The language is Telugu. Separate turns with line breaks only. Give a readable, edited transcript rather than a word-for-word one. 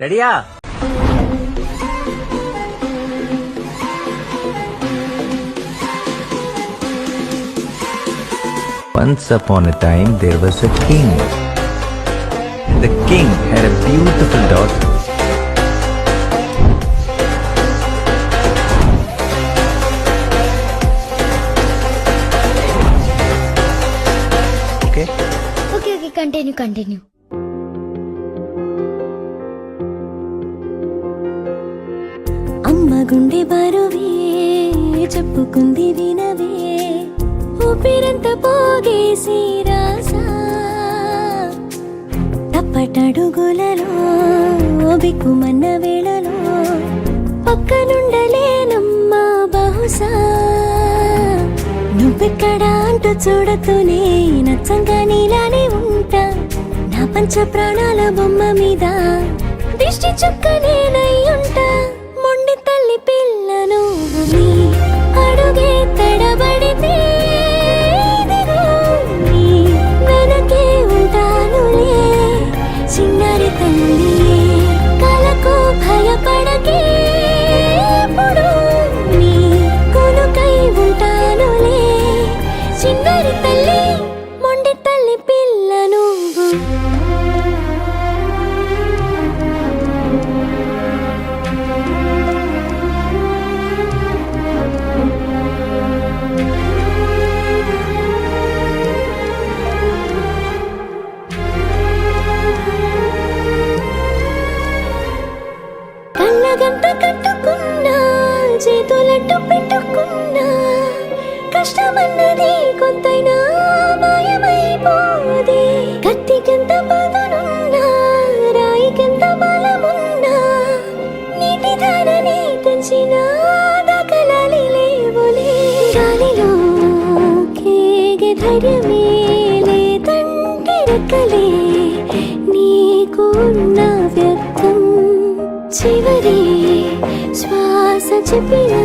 రెడీయా? Once upon a time there was a king. The king had a beautiful daughter. Okay?
Okay, continue. అమ్మ గుండె బరువే చెప్పుకుంది వినవే, ఊపిరంత పోగేసి రాసా, తప్పటడుగులలో బిక్కుమన్న వేళలో పక్కనుండలేనమ్మా బహుశా, నువ్వెక్కడా అంటూ చూడతూనే నచ్చంగా నీలానే ఉంటా, నా పంచ ప్రాణాల బొమ్మ మీద దిష్టి చుక్క నేనై ఉంటా, మొండి తల్లి పిల్లను నీ అడుగే తడబడితే ఇదిగో నీ వెనకే ఉంటానులే, చిన్నారి తల్లి కలకు భయపడకే, ఎప్పుడు నీ కొనుకై ఉంటానులే, చిన్నారి తల్లి మొండి తల్లి పిల్లను. కళ్ళగంత కట్టుకున్నా, చేతులంటూ పెట్టుకున్నా, కష్టమన్నది కొంతైనా మాయమైపోదే, కత్తికెంత పదునున్నా, రాయికెంత బలమున్నా, నీటి ధారని తెంచిన దాఖలాలి లేవులే, గాలిలో కేగే ధైర్యమే లేదంటే రెక్కలే నీకున్న వ్యర్థం, చివరి శ్వాస చెప్పినా